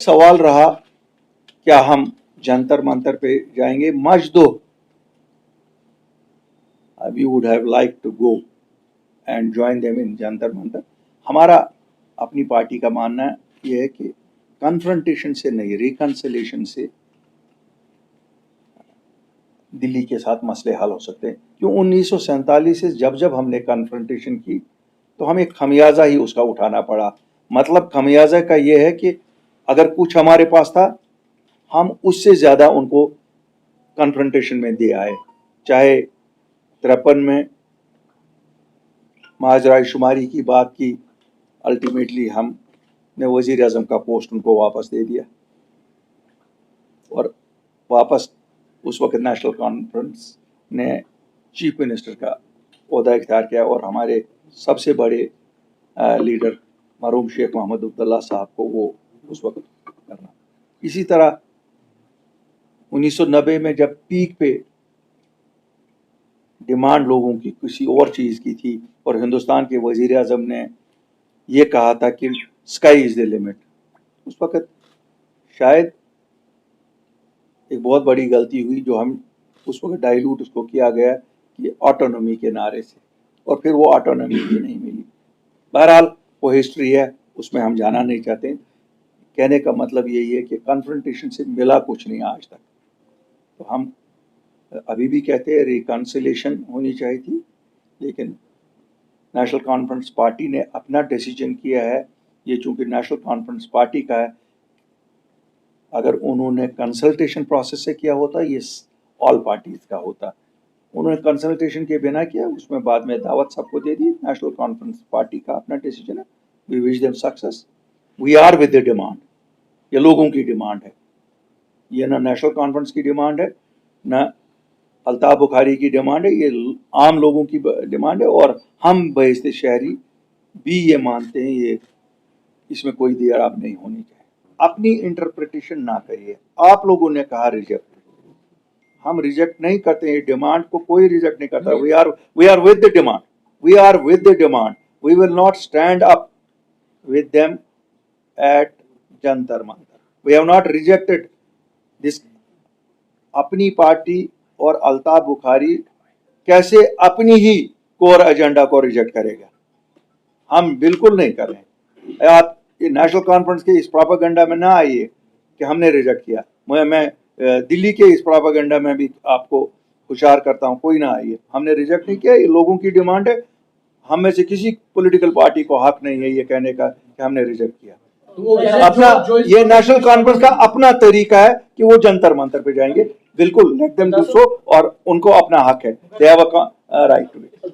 सवाल रहा क्या हम जंतर मंतर पे जाएंगे? मच दो we would have liked to go and join them in Jantar Mantar. हमारा अपनी पार्टी का मानना यह है कि कन्फ्रंटेशन से नहीं, रिकंसिलिएशन से दिल्ली के साथ मसले हल हो सकते हैं। क्यों 1947 से जब जब हमने कन्फ्रंटेशन की तो हमें खमियाजा ही उसका उठाना पड़ा। मतलब खमियाजा का यह है कि अगर कुछ हमारे पास था हम उससे ज्यादा उनको कन्फ्रंटेशन में दे आए। चाहे 53 में माजराई शुमारी की बात की, अल्टीमेटली हमने वजीर आजम का पोस्ट उनको वापस दे दिया और वापस उस वक्त नेशनल कॉन्फ्रेंस ने चीफ मिनिस्टर का ओहदा इख्तियार किया और हमारे सबसे बड़े लीडर मरहूम शेख मोहम्मद अब्दुल्ला साहब को वो उस वक्त करना। इसी तरह 1990 में जब पीक पे डिमांड लोगों की किसी और चीज़ की थी और हिंदुस्तान के वजीर आजम ने ये कहा था कि स्काई इज़ द लिमिट, उस वक्त शायद एक बहुत बड़ी गलती हुई जो हम उस वक्त डाइल्यूट उसको किया गया कि ऑटोनॉमी के नारे से, और फिर वो ऑटोनॉमी भी नहीं मिली। बहरहाल वो हिस्ट्री है, उसमें हम जाना नहीं चाहते। कहने का मतलब यही है कि कन्फ्रंटेशन से मिला कुछ नहीं आज तक। तो हम अभी भी कहते हैं रिकंसिलिएशन होनी चाहिए थी, लेकिन नेशनल कॉन्फ्रेंस पार्टी ने अपना डिसीजन किया है। ये चूंकि नेशनल कॉन्फ्रेंस पार्टी का है, अगर उन्होंने कंसल्टेशन प्रोसेस से किया होता ये ऑल पार्टीज का होता। उन्होंने कंसल्टेशन के बिना किया, उसमें बाद में दावत सबको दे दी। नेशनल कॉन्फ्रेंस पार्टी का अपना डिसीजन है। We wish them success. We are with the demand, ये लोगों की डिमांड है, ये ना नेशनल कॉन्फ्रेंस की डिमांड है ना अल्ताफ बुखारी की डिमांड है, ये आम लोगों की डिमांड है। और हम बहिश्ते शहरी भी ये मानते हैं, ये इसमें कोई देर अब नहीं होनी चाहिए। अपनी इंटरप्रिटेशन ना करिए। आप लोगों ने कहा रिजेक्ट, हम रिजेक्ट नहीं करते हैं। डिमांड को कोई रिजेक्ट नहीं करता। We are with the demand, we are with the demand. We will not stand up with them at Jantar Mantar. We have not rejected this. Apni party और अल्ताफ बुखारी कैसे अपनी ही कोर एजेंडा को रिजेक्ट करेगा? हम बिल्कुल नहीं कर रहे हैं। आप ये नेशनल कॉन्फ्रेंस के इस प्रोपेगेंडा में ना आइए कि हमने रिजेक्ट किया। मैं दिल्ली के इस प्रोपेगेंडा में भी आपको हुशियार करता हूँ, कोई ना आइए। हमने रिजेक्ट नहीं किया, ये लोगों की डिमांड है। हम में से किसी पॉलिटिकल पार्टी को हक नहीं है ये कहने का कि हमने रिजेक्ट किया। अपना ये नेशनल कॉन्फ्रेंस का अपना तरीका है कि वो जंतर मंतर पे जाएंगे। बिल्कुल लेट देम डू सो, और उनको अपना हक है, they have a right to it.